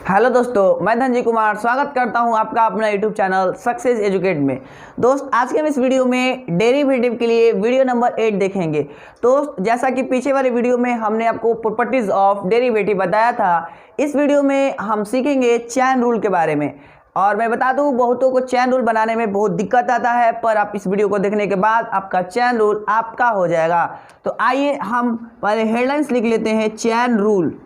Hello दोस्तों, मैं धनजी कुमार स्वागत करता हूं आपका अपना यूट्यूब चैनल सक्सेस एजुकेट में। दोस्त, आज के हम इस वीडियो में डेरिवेटिव के लिए वीडियो नंबर 8 देखेंगे। दोस्त, जैसा कि पीछे वाले वीडियो में हमने आपको प्रॉपर्टीज ऑफ डेरिवेटिव बताया था, इस वीडियो में हम सीखेंगे चैन रूल के बारे में। और मैं बता दूं, बहुतों को चैन रूल बनाने में बहुत दिक्कत आता है, पर आप इस वीडियो को देखने के बाद आपका चैन रूल आपका हो जाएगा। तो आइए हम पहले हेडलाइंस लिख लेते हैं, चैन रूल।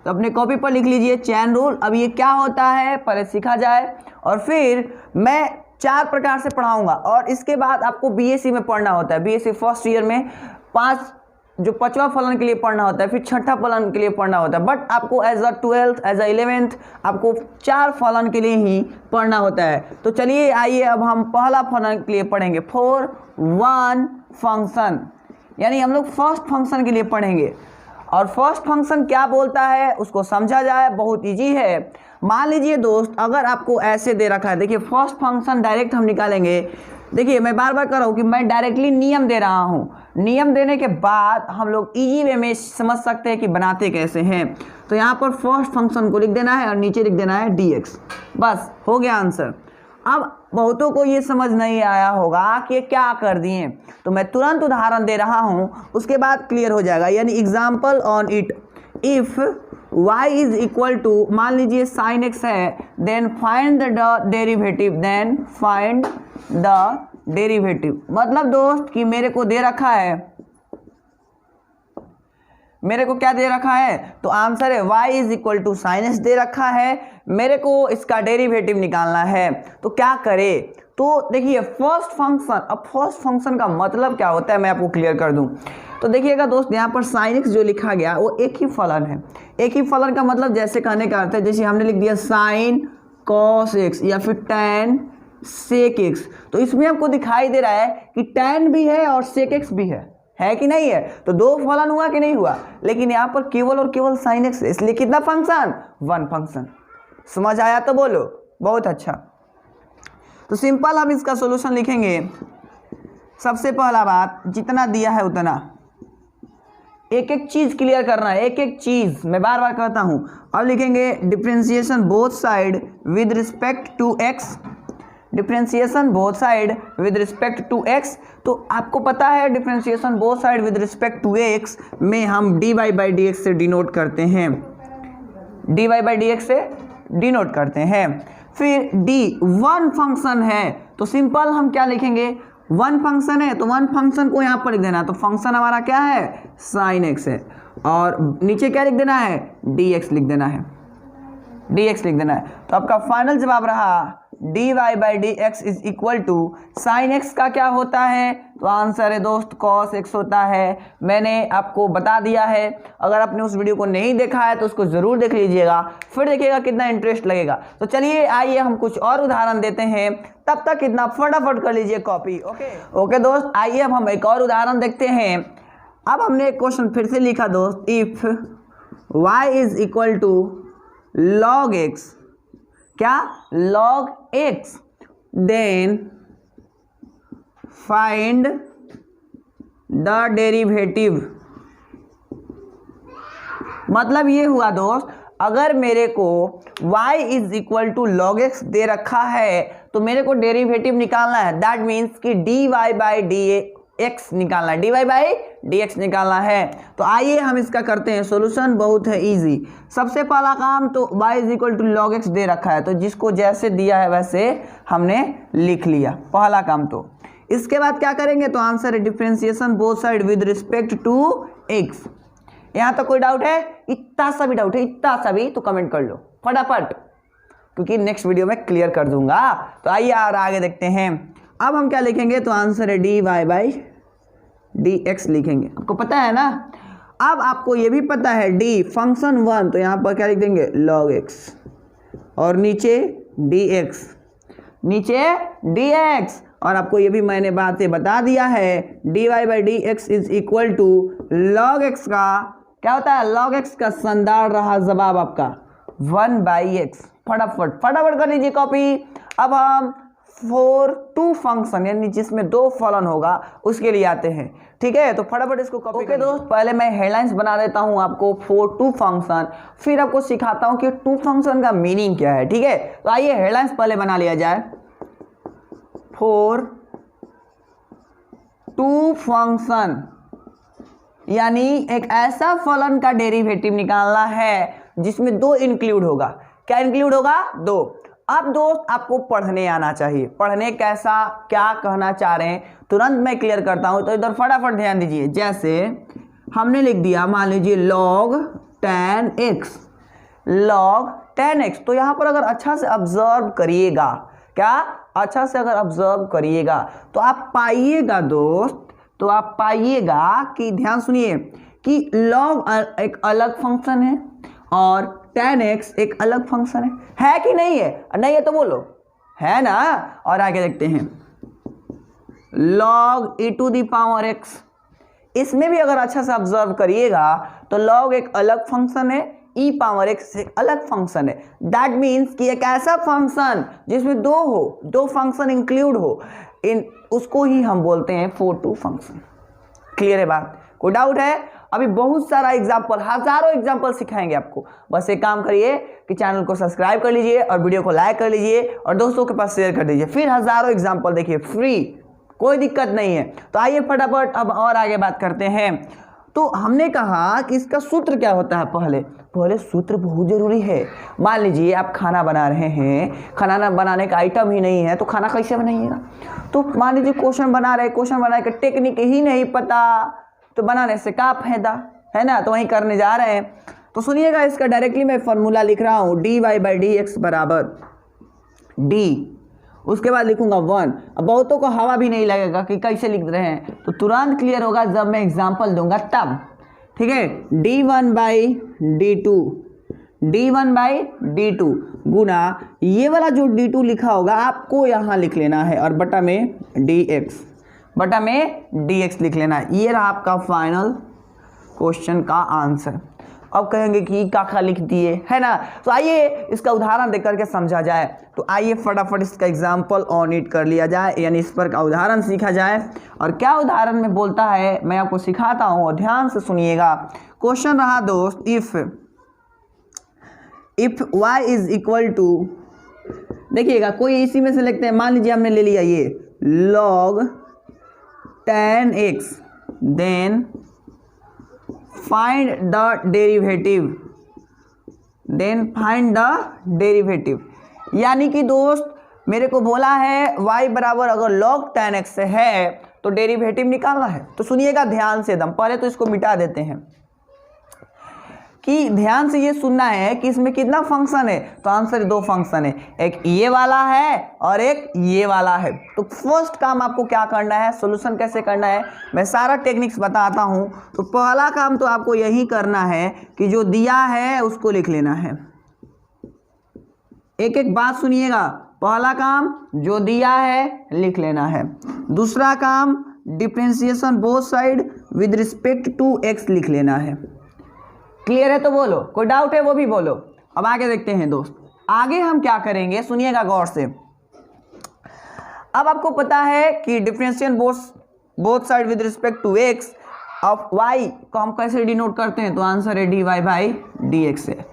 तो अपने कॉपी पर लिख लीजिए चैन रूल। अब ये क्या होता है पहले सीखा जाए, और फिर मैं 4 प्रकार से पढ़ाऊंगा। और इसके बाद आपको बीएससी में पढ़ना होता है। बीएससी फर्स्ट ईयर में 5वां फलन के लिए पढ़ना होता है, फिर 6ठा फलन के लिए पढ़ना होता है। बट आपको as a 12th as a 11th आपको 4 फलन के लिए ही पढ़ना होता है। तो चलिए आइए अब हम पहला फलन के लिए पढ़ेंगे, फॉर वन फंक्शन, यानी हम लोग फर्स्ट फंक्शन के लिए पढ़ेंगे। और फर्स्ट फंक्शन क्या बोलता है उसको समझा जाए, बहुत इजी है। मान लीजिए दोस्त, अगर आपको ऐसे दे रखा है, देखिए फर्स्ट फंक्शन डायरेक्ट हम निकालेंगे। देखिए मैं बार बार कर रहा हूँ कि मैं डायरेक्टली नियम दे रहा हूँ। नियम देने के बाद हम लोग इजी वे में समझ सकते हैं कि बनाते कैसे हैं। तो यहाँ पर फर्स्ट फंक्शन को लिख देना है और नीचे लिख देना है dx, बस हो गया आंसर। अब बहुतों को ये समझ नहीं आया होगा कि ये क्या कर दिए, तो मैं तुरंत उदाहरण दे रहा हूँ, उसके बाद क्लियर हो जाएगा। यानी example on it, if y is equal to, मान लीजिए sin x है, then find the derivative, then find the derivative. मतलब दोस्त कि मेरे को दे रखा है, मेरे को क्या दे रखा है, तो आंसर है y is equal to sine x दे रखा है, मेरे को इसका डेरिवेटिव निकालना है। तो क्या करे, तो देखिए फर्स्ट फंक्शन, अब फर्स्ट फंक्शन का मतलब क्या होता है मैं आपको क्लियर कर दूं। तो देखिएगा दोस्त, यहाँ पर साइन एक्स जो लिखा गया वो एक ही फलन है। एक ही फलन का मतलब जैसे कहने का अर्थ है, जैसे हमने लिख दिया साइन कॉस एक्स या फिर टैन सेक एक्स, तो इसमें आपको दिखाई दे रहा है कि टैन भी है और सेक एक्स भी है कि नहीं है। तो 2 फलन हुआ कि नहीं हुआ, लेकिन यहाँ पर केवल और केवल साइन एक्स है, इसलिए कितना फंक्शन, 1 फंक्शन। समझ आया तो बोलो, बहुत अच्छा। तो सिंपल हम इसका सॉल्यूशन लिखेंगे। सबसे पहला बात, जितना दिया है उतना एक एक चीज क्लियर करना है, एक एक चीज मैं बार बार कहता हूं। अब लिखेंगे differentiation both side with respect to x, differentiation both side with respect to x. तो आपको पता है differentiation both side with respect to x में हम dy बाई डी एक्स से डिनोट करते हैं, dy बाई डी एक्स से डिनोट करते हैं। फिर d 1 फंक्शन है, तो सिंपल हम क्या लिखेंगे, 1 फंक्शन है तो 1 फंक्शन को यहाँ पर लिख देना। तो फंक्शन हमारा क्या है, साइन एक्स है, और नीचे क्या लिख देना है, dx लिख देना है, dx लिख देना है। तो आपका फाइनल जवाब रहा dy by d x is equal to sine x का क्या होता है, तो आंसर है दोस्त cos x होता है। मैंने आपको बता दिया है, अगर आपने उस वीडियो को नहीं देखा है तो उसको ज़रूर देख लीजिएगा, फिर देखिएगा कितना इंटरेस्ट लगेगा। तो चलिए आइए हम कुछ और उदाहरण देते हैं, तब तक इतना फटाफट कर लीजिए कॉपी। ओके दोस्त, आइए अब हम एक और उदाहरण देखते हैं। अब हमने एक क्वेश्चन फिर से लिखा दोस्त, if y is equal to log x, क्या log x, then find the derivative. मतलब ये हुआ दोस्त, अगर मेरे को y is equal to log x दे रखा है तो मेरे को डेरिवेटिव निकालना है। दैट मीन्स कि dy बाई डी एक्स निकालना है, dy बाई डी एक्स निकालना है। तो आइए हम इसका करते हैं सॉल्यूशन, बहुत है इजी। सबसे पहला काम तो y is equal to log x दे रखा है, तो जिसको जैसे दिया है वैसे हमने लिख लिया, पहला काम। तो इसके बाद क्या करेंगे, तो आंसर है differentiation both side with respect to x. यहाँ तो कोई डाउट है, इतना सा भी डाउट है, इतना सा भी, तो कमेंट कर लो फटाफट, क्योंकि नेक्स्ट वीडियो में क्लियर कर दूंगा। तो आइए और आगे देखते हैं। अब हम क्या लिखेंगे, तो आंसर है dy बाई डी एक्स लिखेंगे, आपको पता है ना। अब आपको ये भी पता है d फंक्शन 1, तो यहाँ पर क्या लिख देंगे log x, और नीचे dx, नीचे dx। और आपको ये भी मैंने बातें बता दिया है, dy by d x is equal to log x का क्या होता है, log x का संदार रहा जवाब आपका 1 बाई एक्स। फटाफट कर लीजिए कॉपी। अब हम फॉर टू फंक्शन, यानी जिसमें दो फलन होगा उसके लिए आते हैं। ठीक है, तो फटाफट इसको कॉपी कर दोस्त। पहले मैं हेडलाइंस बना देता हूं आपको फॉर टू फंक्शन, फिर आपको सिखाता हूं कि टू फंक्शन का मीनिंग क्या है। ठीक है, तो आइए हेडलाइंस पहले बना लिया जाए। फॉर टू फंक्शन, यानी एक ऐसा फलन का डेरिवेटिव निकालना है जिसमें दो इंक्लूड होगा। क्या इंक्लूड होगा? दो। अब दोस्त आपको पढ़ने आना चाहिए। पढ़ने कैसा, क्या कहना चाह रहे हैं तुरंत मैं क्लियर करता हूं, तो इधर फटाफट ध्यान दीजिए। जैसे हमने लिख दिया, मान लीजिए log 10x, log 10x, तो यहां पर अगर अच्छा से ऑब्जर्व करिएगा, क्या अच्छा से अगर ऑब्जर्व करिएगा तो आप पाइएगा दोस्त, तो आप पाइएगा कि, ध्यान सुनिए, कि log एक अलग फंक्शन है और 10x एक अलग फंक्शन है कि नहीं है? नहीं है तो बोलो, है ना। और आगे देखते हैं, log e⁻x, इसमें भी अगर अच्छा से ऑब्जर्व करिएगा तो log एक अलग फंक्शन है, e⁻x एक अलग फंक्शन है। दैट मीन्स कि एक ऐसा फंक्शन जिसमें दो हो, दो फंक्शन इंक्लूड हो, इन उसको ही हम बोलते हैं फॉर टू फंक्शन। क्लियर है बात? कोई डाउट है? अभी बहुत सारा एग्जाम्पल, हजारों एग्जाम्पल सिखाएंगे आपको। बस एक काम करिए कि चैनल को सब्सक्राइब कर लीजिए और वीडियो को लाइक कर लीजिए और दोस्तों के पास शेयर कर दीजिए, फिर हजारों एग्जाम्पल देखिए फ्री, कोई दिक्कत नहीं है। तो आइए फटाफट अब और आगे बात करते हैं। तो हमने कहा कि इसका सूत्र क्या होता है। पहले सूत्र बहुत जरूरी है। मान लीजिए आप खाना बना रहे हैं, खाना बनाने का आइटम ही नहीं है तो खाना कैसे बनाइएगा? तो मान लीजिए क्वेश्चन बना रहे, क्वेश्चन बनाने का टेक्निक ही नहीं पता, तो बनाने से क्या फायदा, है ना। तो वहीं करने जा रहे हैं। तो सुनिएगा, इसका डायरेक्टली मैं फॉर्मूला लिख रहा हूँ, dy/dx बराबर d, उसके बाद लिखूंगा 1। अब बहुतों को हवा भी नहीं लगेगा कि कैसे लिख रहे हैं, तो तुरंत क्लियर होगा जब मैं एग्जांपल दूंगा तब। ठीक है, d1/d2 गुना ये वाला जो d2 लिखा होगा आपको यहाँ लिख लेना है और बटा में dx लिख लेना है। ये रहा आपका फाइनल क्वेश्चन का आंसर। अब कहेंगे कि काका लिख दिए, है ना। तो आइए इसका उदाहरण देख करके समझा जाए। तो आइए फटाफट इसका एग्जाम्पल ऑन इट कर लिया जाए, यानी इस पर का उदाहरण सीखा जाए। और क्या उदाहरण में बोलता है मैं आपको सिखाता हूँ और ध्यान से सुनिएगा। क्वेश्चन रहा दोस्त, if y is equal to, देखिएगा कोई इसी में से लिखते हैं। मान लीजिए हमने ले लिया ये log 10x, then find the derivative, यानी कि दोस्त मेरे को बोला है y बराबर अगर log 10x है तो डेरिवेटिव निकालना है। तो सुनिएगा ध्यान से एकदम, पहले तो इसको मिटा देते हैं कि ध्यान से ये सुनना है कि इसमें कितना फंक्शन है। तो आंसर दो फंक्शन है, एक ये वाला है और एक ये वाला है। तो फर्स्ट काम आपको क्या करना है, सॉल्यूशन कैसे करना है, मैं सारा टेक्निक्स बताता हूं। तो पहला काम तो आपको यही करना है कि जो दिया है उसको लिख लेना है। एक एक बात सुनिएगा, पहला काम जो दिया है लिख लेना है। दूसरा काम differentiation both side with respect to x लिख लेना है। क्लियर है तो बोलो, कोई डाउट है वो भी बोलो। अब आगे देखते हैं दोस्त, आगे हम क्या करेंगे सुनिएगा गौर से। अब आपको पता है कि differentiation both side with respect to x of y को हम कैसे डिनोट करते हैं, तो आंसर है dy/dx है।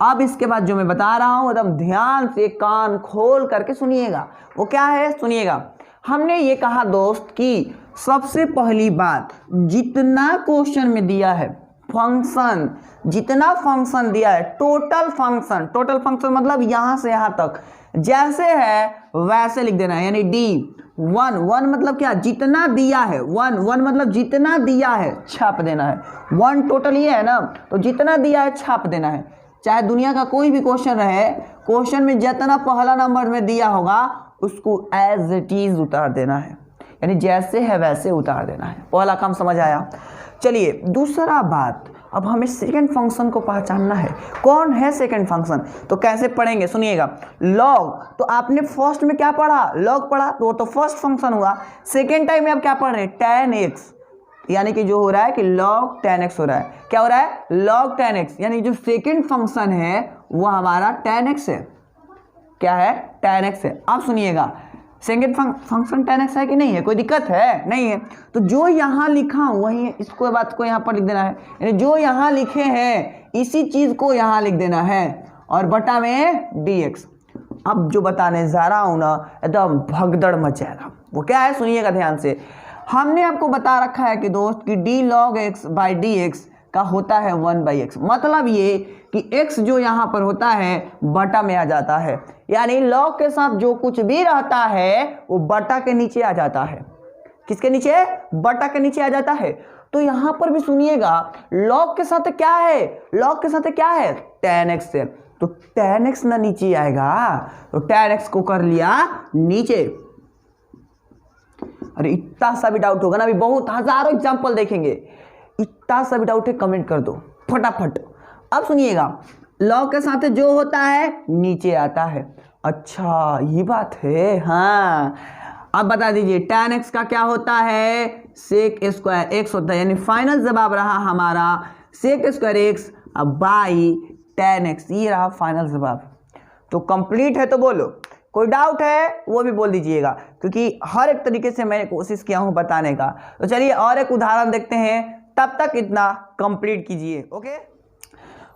अब इसके बाद जो मैं बता रहा हूं एकदम ध्यान से कान खोल करके सुनिएगा। वो क्या है सुनिएगा। हमने ये कहा दोस्त कि सबसे पहली बात, जितना क्वेश्चन में दिया है फंक्शन, जितना फंक्शन दिया है टोटल फंक्शन मतलब यहां से यहां तक जैसे है वैसे लिख देना है। यानी वन मतलब क्या, जितना दिया है, वन मतलब जितना दिया है छाप देना है। वन टोटल ये है ना, तो जितना दिया है छाप देना है। चाहे दुनिया का कोई भी क्वेश्चन रहे, क्वेश्चन में जितना पहला नंबर में दिया होगा उसको एज इट इज उतार देना है, यानी जैसे है वैसे उतार देना है। पहला काम समझ आया। चलिए दूसरा बात, अब हमें सेकंड फंक्शन को पहचानना है। कौन है सेकंड फंक्शन, तो कैसे पढ़ेंगे सुनिएगा। लॉग, तो आपने फर्स्ट में क्या पढ़ा, लॉग पढ़ा, तो वो तो फर्स्ट फंक्शन हुआ। सेकंड टाइम में आप क्या पढ़ रहे हैं, 10x, यानी कि जो हो रहा है कि log 10x हो रहा है। क्या हो रहा है, log 10x, यानी जो सेकंड फंक्शन है वो हमारा 10x है। क्या है, 10x है। अब सुनिएगा, सेकंड फंक्शन tan x है कि नहीं है, कोई दिक्कत है नहीं है। तो जो यहाँ लिखा हूँ वही है, इसको बात को यहाँ पर लिख देना है, यानी जो यहाँ लिखे हैं इसी चीज को यहाँ लिख देना है और बटा में dx। अब जो बताने जा रहा हूँ ना एकदम भगदड़ मच जाएगा, वो क्या है सुनिएगा ध्यान से। हमने आपको बता रखा है कि दोस्त कि d log x by dx का होता है 1/x, मतलब ये कि x जो यहाँ पर होता है बटा में आ जाता है, यानी log के साथ जो कुछ भी रहता है वो बटा के नीचे आ जाता है। किसके नीचे? बटा के नीचे आ जाता है। तो यहाँ पर भी सुनिएगा log के साथ क्या है, log के साथ क्या है tan x है, तो tan x ना नीचे आएगा, तो tan x को कर लिया नीचे। अरे इतना सा भी डाउट होगा ना, अभी बहुत हजारों एग्जाम्पल देखेंगे, इतना सा भी डाउट है कमेंट कर दो फटाफट। अब सुनिएगा log के साथ जो होता है नीचे आता है। अच्छा ये बात है, हाँ। अब बता दीजिए tan x का क्या होता है, sec स्क्वायर x होता है, यानी फाइनल जवाब रहा हमारा sec square x by tan x, ये रहा फाइनल जवाब। तो कंप्लीट है तो बोलो, कोई डाउट है वो भी बोल दीजिएगा, क्योंकि हर एक तरीके से मैंने कोशिश किया हूं बताने का। तो चलिए और एक उदाहरण देखते हैं, तब तक इतना कंप्लीट कीजिए।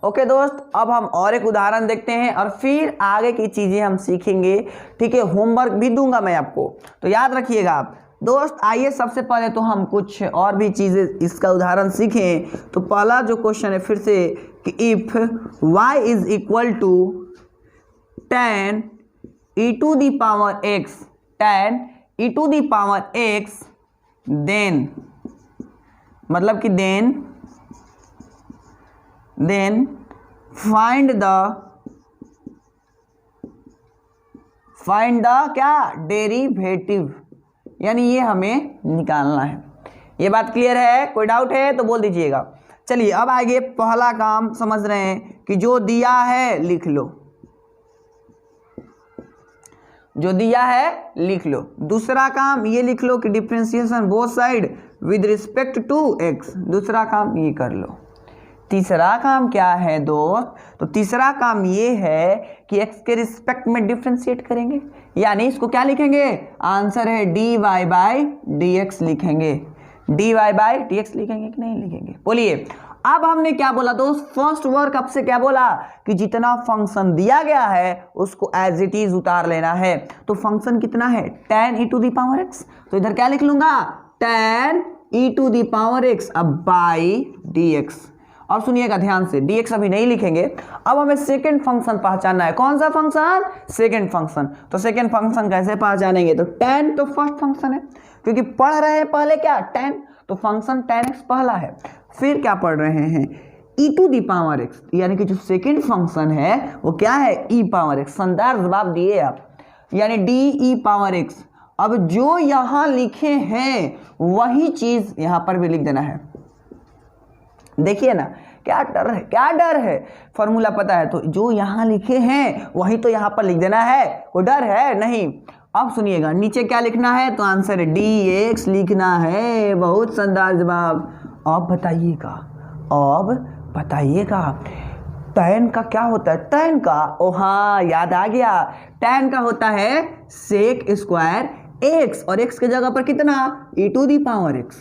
ओके दोस्त, अब हम और एक उदाहरण देखते हैं और फिर आगे की चीजें हम सीखेंगे, ठीक है। होमवर्क भी दूंगा मैं आपको, तो याद रखिएगा आप दोस्त। आइए सबसे पहले तो हम कुछ और भी चीजें इसका उदाहरण सीखें। तो पहला जो क्वेश्चन है फिर से कि if y is equal to tan e to the power x, tan e to the power x, then मतलब कि देन फाइंड द क्या डेरिवेटिव, यानी ये हमें निकालना है। ये बात क्लियर है, कोई डाउट है तो बोल दीजिएगा। चलिए अब आगे पहला काम समझ रहे हैं कि जो दिया है लिख लो, जो दिया है लिख लो। दूसरा काम ये लिख लो कि differentiation both side with respect to x, दूसरा काम ये कर लो। तीसरा काम क्या है दोस्त, तो तीसरा काम ये है कि x के रिस्पेक्ट में डिफरेंशिएट करेंगे, यानी इसको क्या लिखेंगे, आंसर है dy बाई dx लिखेंगे। dy बाई dx लिखेंगे कि नहीं लिखेंगे, बोलिए। अब हमने क्या बोला दोस्त, फर्स्ट वर्क आपसे क्या बोला कि जितना फंक्शन दिया गया है उसको एज इट इज उतार लेना है। तो फंक्शन कितना है tan e to the power x, तो इधर क्या लिख लूंगा tan e to the power x अब बाई dx। और सुनिएगा ध्यान से, dx अभी नहीं लिखेंगे, अब हमें सेकंड फंक्शन पहचानना है। कौन सा फंक्शन, सेकंड फंक्शन। तो सेकंड फंक्शन कैसे पहचानेंगे, तो tan तो फर्स्ट फंक्शन है, क्योंकि पढ़ रहे हैं पहले क्या tan, तो फंक्शन tan x पहला है। फिर क्या पढ़ रहे हैं e to the power x, यानी कि जो सेकंड फंक्शन है वो क्या है e पावर x, शानदार जवाब दिए आप, यानी d e पावर x। अब जो यहां लिखे हैं वही चीज यहां पर भी लिख देना है। देखिए ना क्या डर है, क्या डर है, फॉर्मूला पता है तो जो यहां लिखे हैं वही तो यहां पर लिख देना है, कोई डर है नहीं। अब सुनिएगा नीचे क्या लिखना है, तो आंसर है dx लिखना है, बहुत शानदार जवाब। अब बताइएगा tan का क्या होता है, tan का, ओ हाँ याद आ गया, tan का होता है sec स्क्वायर x, और x के जगह पर कितना e to the power x।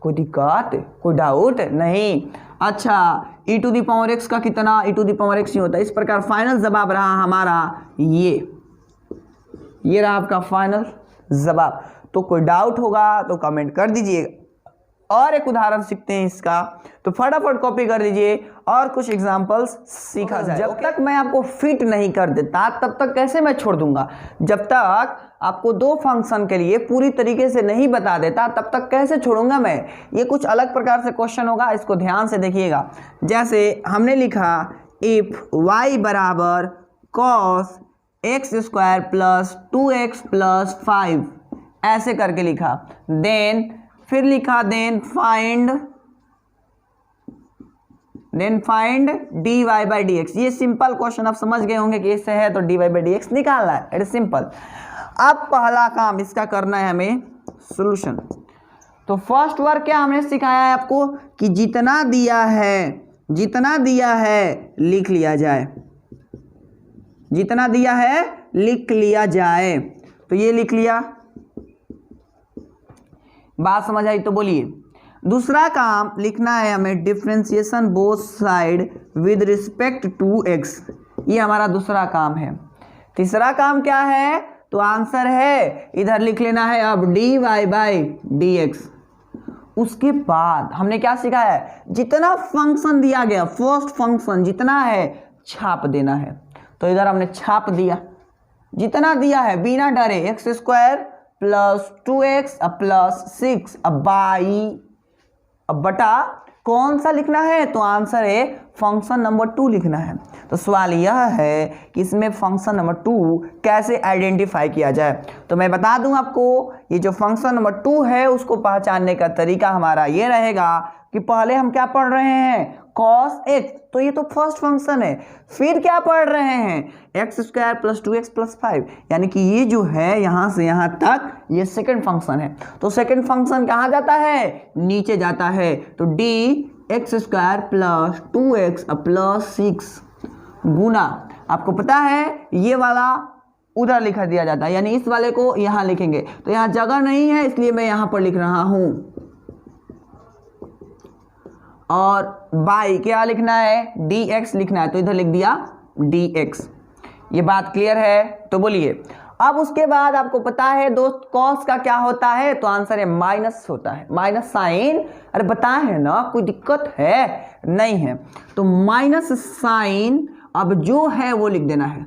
कोई दिक्कत, कोई डाउट नहीं। अच्छा e to the power x का कितना, e to the power x ही होता है। इस प्रकार फाइनल जवाब रहा हमारा ये रहा आपका फाइनल जवाब। तो कोई डाउट होगा तो कमेंट कर दीजिएगा। और एक उदाहरण सीखते हैं इसका, तो फटाफट कॉपी कर दीजिए और कुछ एग्जांपल्स सीखा जाए। जब तक मैं आपको फिट नहीं कर देता तब तक कैसे मैं छोड़ दूंगा, जब तक आपको दो फंक्शन के लिए पूरी तरीके से नहीं बता देता तब तक कैसे छोड़ूंगा मैं। ये कुछ अलग प्रकार से क्वेश्चन होगा, इसको ध्यान से देखिएगा। जैसे हमने लिखा इफ y बराबर cos x square plus 2x plus 5, ऐसे करके लिखा। देन फिर लिखा then find dy by dx। ये सिंपल क्वेश्चन आप समझ गए होंगे कि इससे है तो dy बाई dx निकालना है, इट इज सिंपल। अब पहला काम इसका करना है हमें सॉल्यूशन। तो फर्स्ट वर्क क्या हमने सिखाया है आपको कि जितना दिया है लिख लिया जाए, जितना दिया है लिख लिया जाए। तो ये लिख लिया। बात समझ आई तो बोलिए। दूसरा काम लिखना है हमें differentiation both side with respect to x, ये हमारा दूसरा काम है। तीसरा काम क्या है, तो आंसर है इधर लिख लेना है अब dy बाई डी एक्स। उसके बाद हमने क्या सीखा है, जितना फंक्शन दिया गया फर्स्ट फंक्शन जितना है छाप देना है। तो इधर हमने छाप दिया, जितना दिया है बिना डरे x square plus 2x plus 6 by अब बटा कौन सा लिखना है, तो आंसर है फंक्शन नंबर 2 लिखना है। तो सवाल यह है कि इसमें फंक्शन नंबर 2 कैसे आइडेंटिफाई किया जाए। तो मैं बता दूं आपको, ये जो फंक्शन नंबर 2 है उसको पहचानने का तरीका हमारा ये रहेगा कि पहले हम क्या पढ़ रहे हैं cos x, तो ये तो फर्स्ट फंक्शन है। फिर क्या पढ़ रहे हैं x square plus 2x plus 5, यानी कि ये जो है यहाँ से यहाँ तक ये सेकंड फंक्शन है। तो सेकंड फंक्शन कहाँ जाता है, नीचे जाता है। तो D x square plus 2x plus 6 गुना, आपको पता है ये वाला उधर लिखा दिया जाता है, यानी इस वाले को यहाँ लिखेंगे। तो यहाँ जगह नहीं है इसलिए मैं यहाँ पर लिख रहा हूँ, और बाई क्या लिखना है dx लिखना है, तो इधर लिख दिया dx। ये बात क्लियर है तो बोलिए। अब उसके बाद आपको पता है दोस्त cos का क्या होता है, तो आंसर है माइनस होता है, माइनस साइन। अरे बताए हैं ना, कोई दिक्कत है नहीं है। तो माइनस साइन अब जो है वो लिख देना है,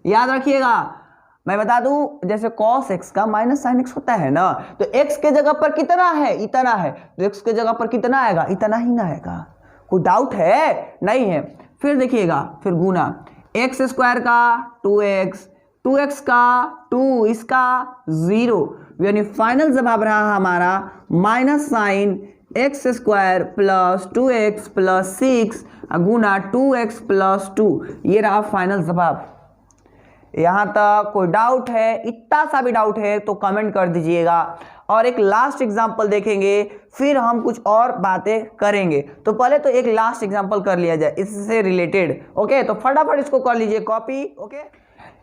याद रखिएगा। मैं बता दूं जैसे cos x का माइनस साइन x होता है ना, तो x के जगह पर कितना है, इतना है, तो x के जगह पर कितना आएगा, इतना ही ना आएगा। कोई डाउट है नहीं है। फिर देखिएगा, फिर गुना एक्स स्क्वायर का 2x, 2x का 2, इसका 0, यानी फाइनल जवाब रहा हमारा minus sine x square plus 2x plus 6 गुना 2x प्लस 2, ये रहा फाइनल जवाब। यहाँ तक कोई डाउट है, इतना सा भी डाउट है तो कमेंट कर दीजिएगा। और एक लास्ट एग्जांपल देखेंगे, फिर हम कुछ और बातें करेंगे। तो पहले तो एक लास्ट एग्जांपल कर लिया जाए इससे रिलेटेड। ओके, तो फटाफट इसको कर लीजिए कॉपी। ओके,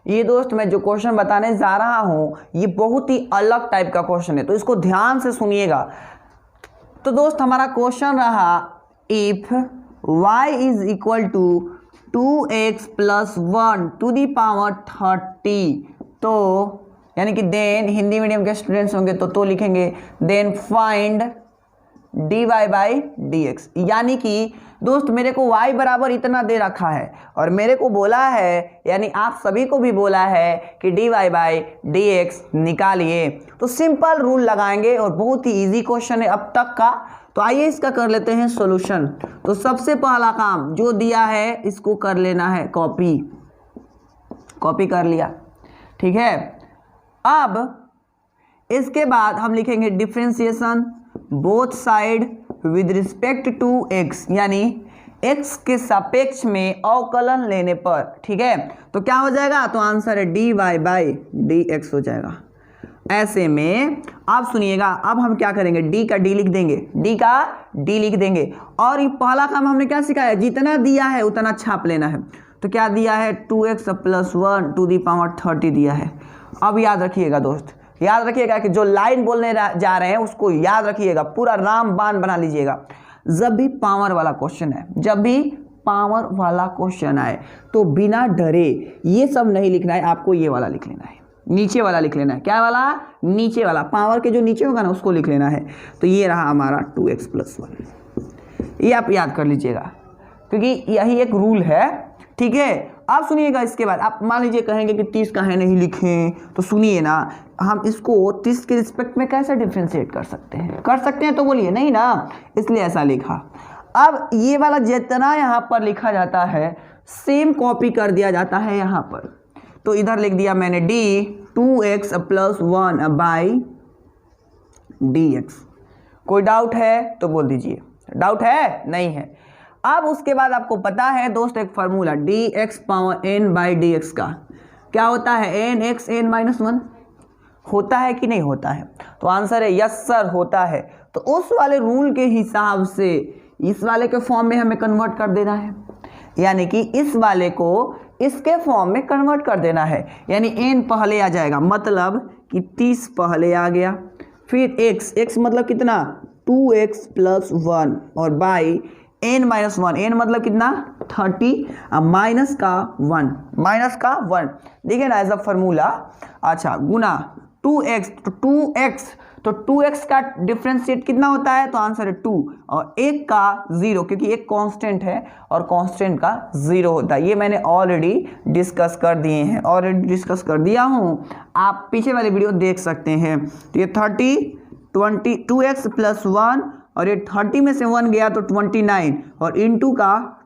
ये दोस्त मैं जो क्वेश्चन बताने जा रहा हूँ ये बहुत ही अलग टाइप का क्वेश्चन है, तो इसको ध्यान से सुनिएगा। तो दोस्त हमारा क्वेश्चन रहा, if y is equal to 2x plus 1 to the power 30, तो यानी कि देन हिंदी मीडियम के स्टूडेंट्स होंगे तो लिखेंगे then find dy by dx। यानी कि दोस्त मेरे को y बराबर इतना दे रखा है और मेरे को बोला है, यानी आप सभी को भी बोला है कि dy बाई dx निकालिए। तो सिंपल रूल लगाएंगे और बहुत ही इजी क्वेश्चन है अब तक का। तो आइए इसका कर लेते हैं सॉल्यूशन। तो सबसे पहला काम जो दिया है इसको कर लेना है कॉपी, कॉपी कर लिया, ठीक है। अब इसके बाद हम लिखेंगे differentiation both side with respect to x, यानी x के सापेक्ष में अवकलन लेने पर, ठीक है। तो क्या हो जाएगा, तो आंसर है dy बाई dx हो जाएगा। ऐसे में आप सुनिएगा, अब हम क्या करेंगे, d का d लिख देंगे, d का d लिख देंगे। और ये पहला काम हमने क्या सिखाया, जितना दिया है उतना छाप लेना है। तो क्या दिया है 2x plus 1 to the power 30 दिया है। अब याद रखिएगा दोस्त, याद रखिएगा कि जो लाइन बोलने जा रहे हैं उसको याद रखिएगा, पूरा रामबाण बना लीजिएगा। जब भी पावर वाला क्वेश्चन है, जब भी पावर वाला क्वेश्चन आए तो बिना डरे ये सब नहीं लिखना है, आपको ये वाला लिख लेना है, नीचे वाला लिख लेना है। क्या वाला, नीचे वाला, पावर के जो नीचे होगा ना उसको लिख लेना है। तो ये रहा हमारा 2x प्लस 1, ये आप याद कर लीजिएगा क्योंकि यही एक रूल है, ठीक है। आप सुनिएगा, इसके बाद आप मान लीजिए कहेंगे कि 30 का है नहीं लिखें, तो सुनिए ना, हम इसको 30 के रिस्पेक्ट में कैसे डिफ्रेंशिएट कर सकते हैं, कर सकते हैं तो बोलिए नहीं ना, इसलिए ऐसा लिखा। अब ये वाला जितना यहाँ पर लिखा जाता है सेम कॉपी कर दिया जाता है यहाँ पर। तो इधर लिख दिया मैंने d 2x plus 1 by dx। कोई डाउट है तो बोल दीजिए, डाउट है नहीं है। अब उसके बाद आपको पता है दोस्त एक formula dx power n by dx का क्या होता है, n x n माइनस 1 होता है कि नहीं होता है, तो आंसर है यस सर होता है। तो उस वाले रूल के हिसाब से इस वाले के फॉर्म में हमें कन्वर्ट कर देना है, यानी कि इस वाले को इसके फॉर्म में कन्वर्ट कर देना है, यानी n पहले आ जाएगा, मतलब कि 30 पहले आ गया, फिर x मतलब कितना 2x + 1 और बाई n - 1, n मतलब कितना 30 माइनस का 1 देखिए ना एज अ फॉर्मूला। अच्छा गुना 2x, तो 2x का डिफरेंशिएट कितना होता है, तो आंसर है 2 और 1 का 0, क्योंकि एक कांस्टेंट है और कांस्टेंट का 0 होता है। ये मैंने ऑलरेडी डिस्कस कर दिया हूँ, आप पीछे वाले वीडियो देख सकते हैं। तो ये 2x + 1 और ये 30 में से 1 गया तो 29 और इंटू का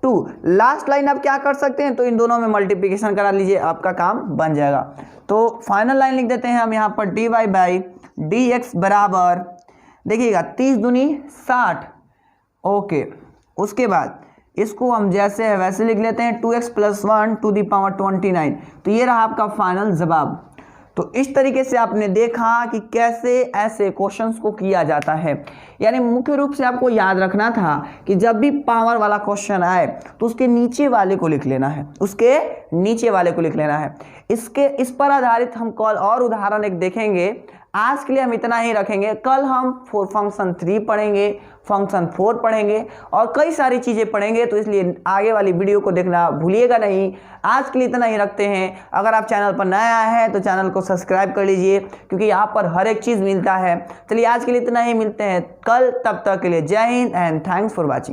2 लास्ट लाइन आप क्या कर सकते हैं, तो इन दोनों में मल्टीप्लिकेशन करा लीजिए, आपका काम बन जाएगा। तो फाइनल लाइन लिख देते हैं हम यहाँ पर dy/dx बराबर, देखिएगा 30 दूनी 60, ओके। उसके बाद इसको हम जैसे है वैसे लिख लेते हैं 2x + 1 to the power 29। तो ये रहा आपका फाइनल जवाब। तो इस तरीके से आपने देखा कि कैसे ऐसे क्वेश्चंस को किया जाता है, यानी मुख्य रूप से आपको याद रखना था कि जब भी पावर वाला क्वेश्चन आए तो उसके नीचे वाले को लिख लेना है, इस पर आधारित हम कल और उदाहरण एक देखेंगे। आज के लिए हम इतना ही रखेंगे, कल हम फंक्शन 3 पढ़ेंगे, फंक्शन 4 पढ़ेंगे और कई सारी चीज़ें पढ़ेंगे, तो इसलिए आगे वाली वीडियो को देखना भूलिएगा नहीं। आज के लिए इतना ही रखते हैं। अगर आप चैनल पर नया आए हैं तो चैनल को सब्सक्राइब कर लीजिए, क्योंकि यहाँ पर हर एक चीज़ मिलता है। चलिए आज के लिए इतना ही, मिलते हैं कल, तब तक के लिए जय Hind and thanks for watching.